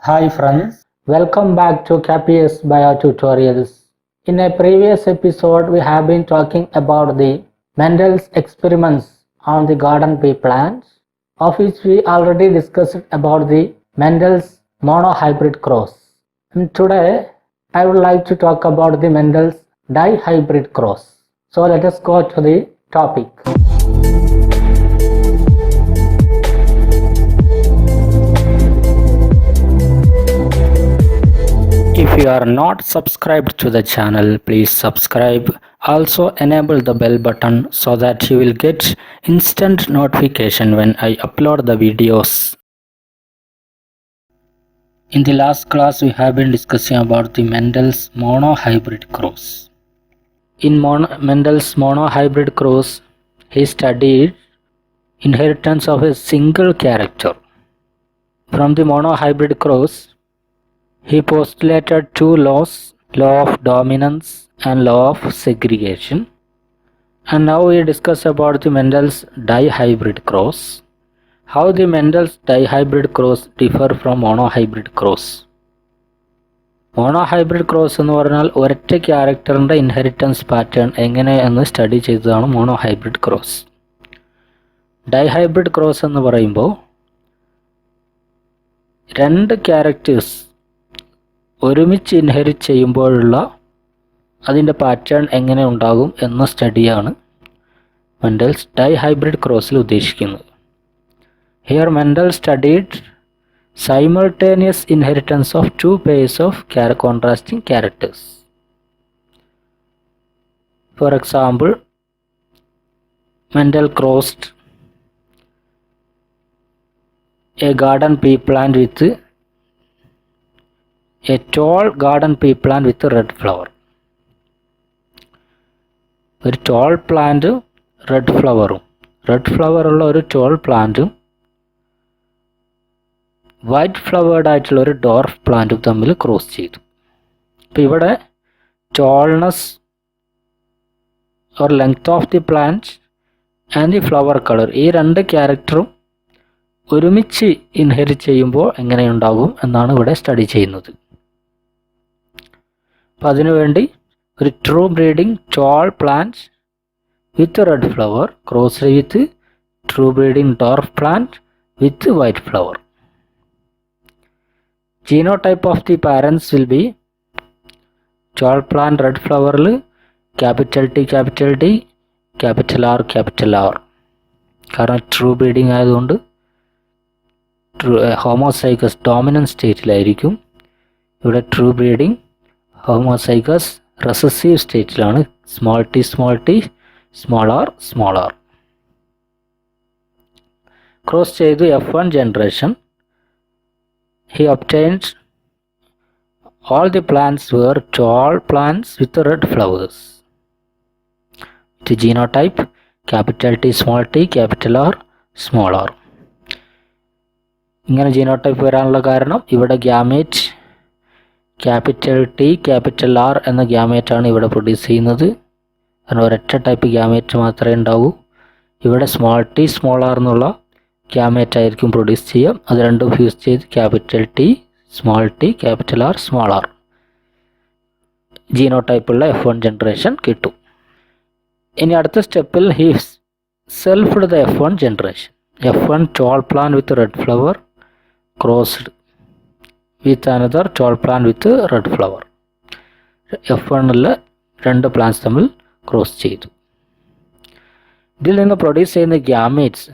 Hi friends, welcome back to KPS Bio Tutorials. In a previous episode, we have been talking about the Mendel's experiments on the garden pea plants, of which we already discussed about the Mendel's monohybrid cross. And today, I would like to talk about the Mendel's dihybrid cross. So let us go to the topic. If you are not subscribed to the channel, please subscribe. Also enable the bell button so that you will get instant notification when I upload the videos. In the last class, we have been discussing about the Mendel's monohybrid cross. In Mendel's monohybrid cross, he studied inheritance of a single character. From the monohybrid cross, he postulated two laws, law of dominance and law of segregation. And now we discuss about the Mendel's dihybrid cross. How the Mendel's dihybrid cross differ from monohybrid cross. Monohybrid cross എന്ന് പറഞ്ഞാൽ ഒരൊറ്റ ക്യാരക്ടറിൻ്റെ inheritance pattern എങ്ങനെയെന്ന് study ചെയ്തതാണ് monohybrid cross. Dihybrid cross എന്ന് പറയുമ്പോൾ രണ്ട് characters ഒരുമിച്ച് inherit ചെയ്യുമ്പോഴുള്ള അതിൻ്റെ പാറ്റേൺ എങ്ങനെ ഉണ്ടാകും എന്ന സ്റ്റഡിയാണ് മെൻഡൽസ് ഡൈഹൈബ്രിഡ് ക്രോസിൽ ഉദ്ദേശിക്കുന്നത്. Here Mendel studied simultaneous inheritance of two pairs of contrasting characters. For example, Mendel crossed a garden pea plant with a tall garden pea plant with a red flower. ഒരു toll plant red flower ഉള്ള ഒരു toll പ്ലാന്റും white flavoured ആയിട്ടുള്ള ഒരു dwarf പ്ലാന്റും തമ്മിൽ cross ചെയ്തു. അപ്പോൾ ഇവിടെ tallness or length of the plant and the flower colour, ഈ രണ്ട് ക്യാരക്ടറും ഒരുമിച്ച് ഇൻഹെറിറ്റ് ചെയ്യുമ്പോൾ എങ്ങനെയുണ്ടാകും എന്നാണ് ഇവിടെ സ്റ്റഡി ചെയ്യുന്നത്. അപ്പം അതിനുവേണ്ടി ഒരു true breeding toll plant with red flower crossed with true breeding dwarf plant with white flower. Genotype of the parents will be tall plant red flower capital T, capital R. കാരണം true breeding ആയതുകൊണ്ട് homozygous dominant സ്റ്റേറ്റിലായിരിക്കും. ഇവിടെ true breeding homozygous recessive സ്റ്റേറ്റിലാണ്. Small T small R cross ചെയ്തു F1 generation. He obtained all the plants were tall plants with red flowers. The genotype capital T, capital R, small r. ഇങ്ങനെ genotype വരാനുള്ള കാരണം ഇവിടെ gamete capital T capital R എന്ന ഗ്യാമേറ്റാണ് ഇവിടെ produce ചെയ്യുന്നത്. കാരണം ഒരൊറ്റ ടൈപ്പ് ഗ്യാമേറ്റ് മാത്രമേ ഉണ്ടാവൂ. ഇവിടെ സ്മോൾ ടി സ്മോൾ ആർ എന്നുള്ള ഗ്യാമേറ്റ് ആയിരിക്കും പ്രൊഡ്യൂസ് ചെയ്യുക. അത് രണ്ടും ഫ്യൂസ് ചെയ്ത് capital T capital R small R ജീനോടൈപ്പുള്ള F1 ജനറേഷൻ കിട്ടും. ഇനി അടുത്ത സ്റ്റെപ്പിൽ he selfed the F1 generation. F1 tall plant with red flower crossed with another tall plant with red flower. F1 രണ്ട് പ്ലാന്റ്സ് തമ്മിൽ ക്രോസ് ചെയ്തു. ഇതിൽ നിന്ന് പ്രൊഡ്യൂസ് ചെയ്യുന്ന gametes,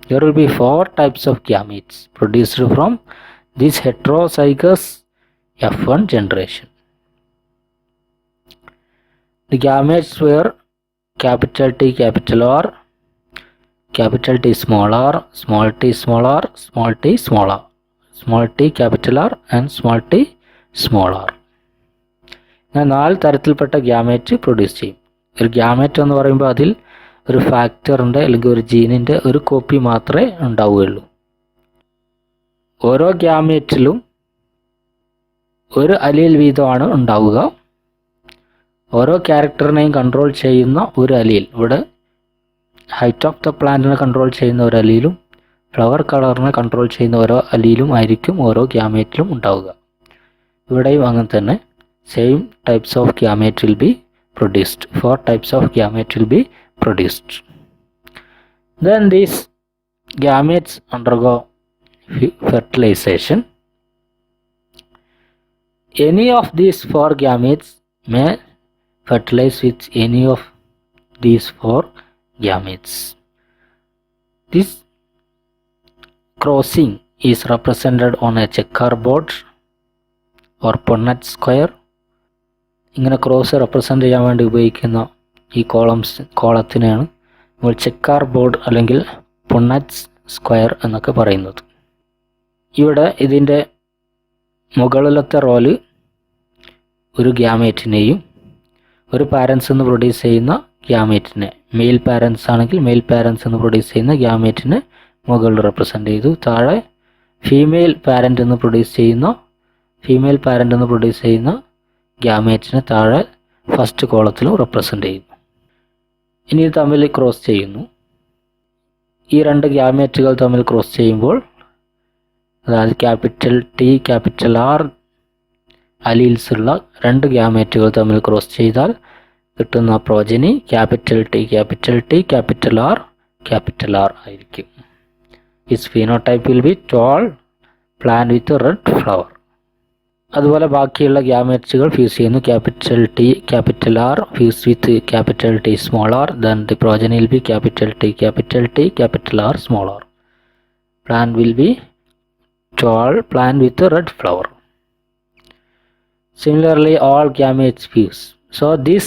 there will be 4 types of gametes produced from this heterozygous F1 generation. The gametes were capital T capital R, capital T small r, small t small r, small t small r, small t capital R and small t small r. ഇങ്ങനെ 4 തരത്തിൽപ്പെട്ട gamete produce ചെയ്യും. ഒരു gamete എന്ന് പറയുമ്പോൾ അതിൽ ഒരു ഫാക്ടറിൻ്റെ അല്ലെങ്കിൽ ഒരു ജീനിൻ്റെ ഒരു കോപ്പി മാത്രമേ ഉണ്ടാവുകയുള്ളൂ. ഓരോ ഗ്യാമേറ്റിലും ഒരു അലീൽ വീതമാണ് ഉണ്ടാവുക. ഓരോ ക്യാരക്ടറിനെയും കൺട്രോൾ ചെയ്യുന്ന ഒരു അലീൽ, ഇവിടെ ഹൈറ്റ് ഓഫ് ദ പ്ലാന്റിനെ കൺട്രോൾ ചെയ്യുന്ന ഒരു അലീലും ഫ്ലവർ കളറിനെ കൺട്രോൾ ചെയ്യുന്ന ഓരോ അലീലും ആയിരിക്കും ഓരോ ഗ്യാമേറ്റിലും ഉണ്ടാവുക. ഇവിടെയും അങ്ങനെ തന്നെ same types of gamete will be produced. 4 types of gamete will be produced. Then these gametes undergo fertilization. Any of these 4 gametes may fertilize with any of these 4 gametes. This crossing is represented on a checkerboard or Punnett square. ഇങ്ങനെ cross represent ചെയ്യാൻ വേണ്ടി ഉപയോഗിക്കുന്ന ഈ കോളത്തിനെയാണ് നമ്മൾ ചെക്കാർ board അല്ലെങ്കിൽ പുണ്ണറ്റ് square എന്നൊക്കെ പറയുന്നത്. ഇവിടെ ഇതിൻ്റെ മുകളിലത്തെ റോല് ഒരു ഗ്യാമേറ്റിനെയും ഒരു പാരൻസ് എന്ന് പ്രൊഡ്യൂസ് ചെയ്യുന്ന ഗ്യാമേറ്റിനെ, മെയിൽ പാരൻസ് ആണെങ്കിൽ മെയിൽ പാരൻസ് എന്ന് പ്രൊഡ്യൂസ് ചെയ്യുന്ന ഗ്യാമേറ്റിനെ മുകളിൽ റെപ്രസെൻ്റ് ചെയ്തു. താഴെ ഫീമെയിൽ പാരൻ്റ് എന്ന് പ്രൊഡ്യൂസ് ചെയ്യുന്ന ഗ്യാമേറ്റിനെ താഴെ ഫസ്റ്റ് കോളത്തിലും റെപ്രസെൻ്റ് ചെയ്യുന്നു. ഇനി ഇത് തമ്മിൽ ക്രോസ് ചെയ്യുന്നു. ഈ 2 ഗ്യാമേറ്റുകൾ തമ്മിൽ ക്രോസ് ചെയ്യുമ്പോൾ, അതായത് capital T capital R alleles ഉള്ള 2 ഗ്യാമേറ്റുകൾ തമ്മിൽ ക്രോസ് ചെയ്താൽ കിട്ടുന്ന progeny capital T capital R ആയിരിക്കും. Is phenotype will be tall plant with red flower. അതുപോലെ ബാക്കിയുള്ള ഗ്യാമേറ്റ്സുകൾ ഫ്യൂസ് ചെയ്യുന്നു. Capital T capital R fuse with capital T small R, then the progeny will be capital T capital R small R. Plant will be tall plant with a red flower. Similarly, all gametes fuse. So this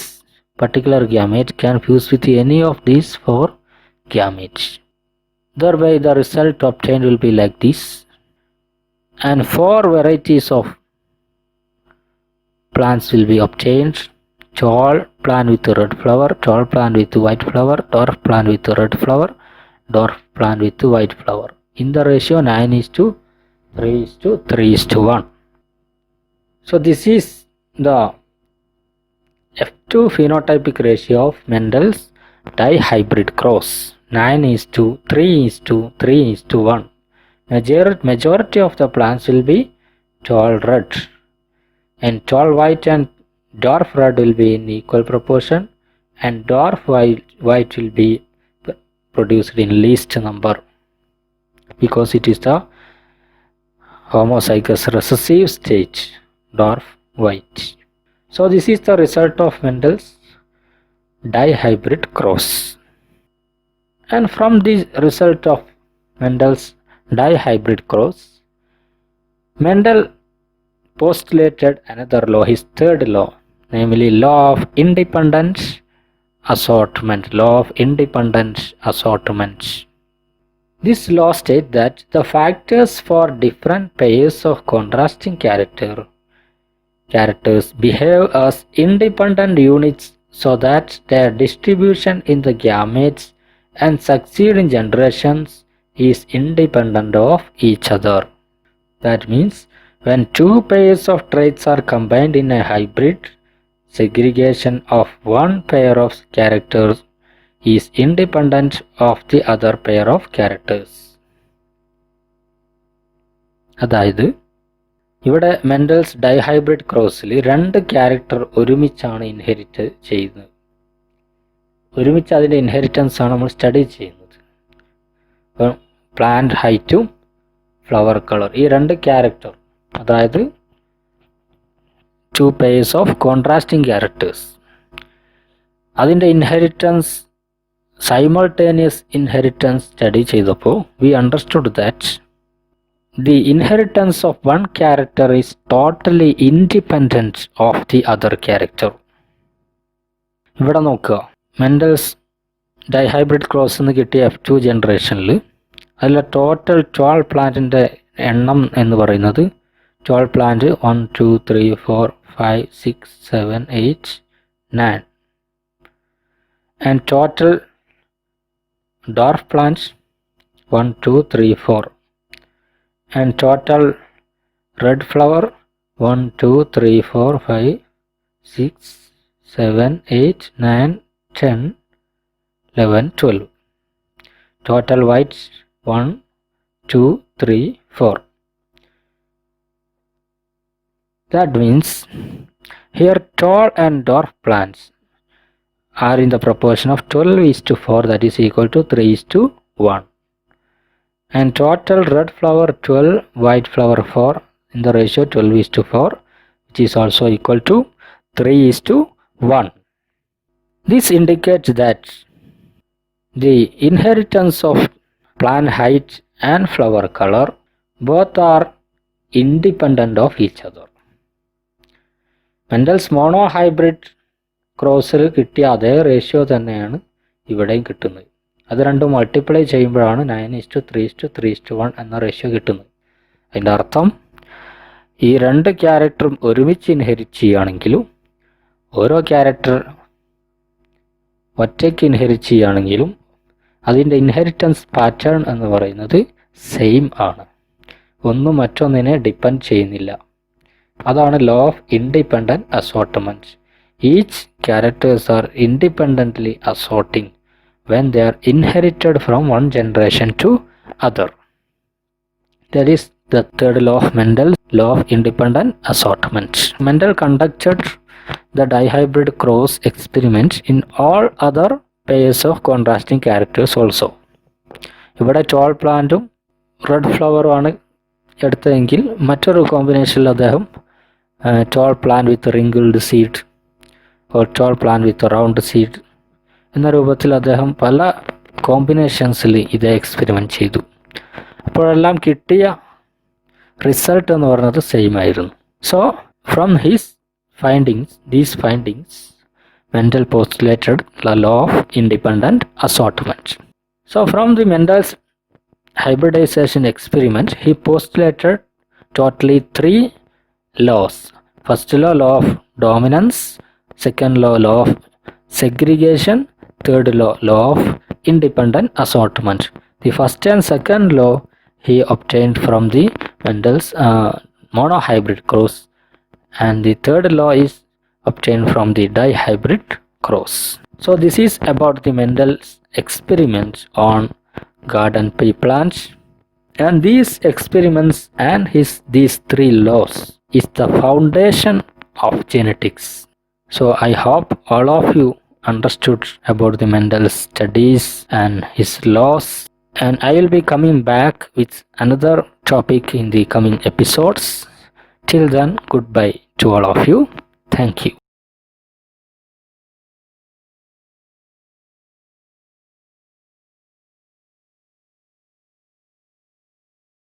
particular gamete can fuse with any of these 4 gametes. Thereby the result obtained will be like this. And 4 varieties of plants will be obtained. Tall plant with a red flower, tall plant with white flower, dwarf plant with a red flower, dwarf plant with white flower. In the ratio 9:3:3:1. So this is the F2 phenotypic ratio of Mendel's dihybrid cross. 9:3:3:1. Majority of the plants will be tall red, and tall white and dwarf red will be in equal proportion, and dwarf white will be produced in least number because it is the homozygous recessive stage, dwarf white. So this is the result of Mendel's dihybrid cross. And from the result of Mendel's dihybrid cross, Mendel postulated another law, his third law, namely law of independent assortment. This law states that the factors for different pairs of contrasting characters behave as independent units so that their distribution in the gametes and succeeding generations is independent of each other. That means when 2 pairs of traits are combined in a hybrid, segregation of one pair of characters is independent of the other pair of characters. അതായത് ഇവിടെ Mendel's dihybrid ക്രോസിൽ 2 character ഒരുമിച്ചാണ് inherit ചെയ്യുന്നത്. ഒരുമിച്ച് അതിൻ്റെ inheritance ആണ് നമ്മൾ study ചെയ്യുന്നത്. അപ്പം പ്ലാന്റ് ഹൈറ്റും ഫ്ലവർ കളർ, ഈ 2 ക്യാരക്ടർ, അതായത് 2 pairs of contrasting characters, അതിൻ്റെ ഇൻഹെറിറ്റൻസ്, simultaneous inheritance സ്റ്റഡി ചെയ്തപ്പോൾ we understood that the inheritance of one character is totally independent of the other character. ഇവിടെ നോക്കുക, മെൻഡൽസ് ഡൈഹൈബ്രിഡ് ക്രോസ് എന്ന് കിട്ടിയ F2 ജനറേഷനിൽ അതിലെ ടോട്ടൽ ടോൾ പ്ലാന്റിൻ്റെ എണ്ണം എന്ന് പറയുന്നത്, toll plant 1 2 3 4 5 6 7 8 9, and total dwarf plants 1 2 3 4, and total red flower 1 2 3 4 5 6 7 8 9 10 11 12, total white 1 2, 3, 4. That means here tall and dwarf plants are in the proportion of 12:4, that is equal to 3:1. And total red flower 12, white flower 4 in the ratio 12:4, which is also equal to 3:1. This indicates that the inheritance of plant height and flower color both are independent of each other. Mendel's monohybrid ക്രോസിൽ കിട്ടിയ അതേ ratio തന്നെയാണ് ഇവിടെയും കിട്ടുന്നത്. അത് രണ്ടും multiply ചെയ്യുമ്പോഴാണ് 9:3:3:1 എന്ന ratio കിട്ടുന്നത്. അതിൻ്റെ അർത്ഥം ഈ രണ്ട് ക്യാരക്ടറും ഒരുമിച്ച് ഇൻഹെരിറ്റ് ചെയ്യുകയാണെങ്കിലും ഓരോ ക്യാരക്ടർ ഒറ്റയ്ക്ക് ഇൻഹെരിറ്റ് ചെയ്യുകയാണെങ്കിലും അതിൻ്റെ ഇൻഹെരിറ്റൻസ് പാറ്റേൺ എന്ന് പറയുന്നത് സെയിം ആണ്. ഒന്നും മറ്റൊന്നിനെ ഡിപ്പെൻഡ് ചെയ്യുന്നില്ല. അതാണ് law of independent assortment. Each characters are independently assorting when they are inherited from one generation to other. That is the third law of Mendel's law of independent assortment. Mendel conducted the dihybrid cross experiments in all other pairs of contrasting characters also. ഇവിടെ toll പ്ലാന്റും red ഫ്ലവറും ആണ് എടുത്തതെങ്കിൽ മറ്റൊരു കോമ്പിനേഷനിൽ അദ്ദേഹം toll plant with wrinkled seed or tall plant with a round seed എന്ന രൂപത്തിൽ അദ്ദേഹം പല കോമ്പിനേഷൻസിൽ ഇത് എക്സ്പെരിമെൻറ്റ് ചെയ്തു. അപ്പോഴെല്ലാം കിട്ടിയ റിസൾട്ട് എന്ന് പറയുന്നത് സെയിം ആയിരുന്നു. So from these findings Mendel postulated the law of independent assortment. So from the Mendel's hybridization experiment, he postulated totally 3 laws. First law of dominance, second law of segregation, third law of independent assortment. The first and second law he obtained from the Mendel's monohybrid cross, and the third law is obtained from the dihybrid cross. So this is about the Mendel's experiments on garden pea plants, and these experiments and these 3 laws is the foundation of genetics. So I hope all of you understood about the Mendel's studies and his laws, and I will be coming back with another topic in the coming episodes. Till then, goodbye to all of you. Thank you.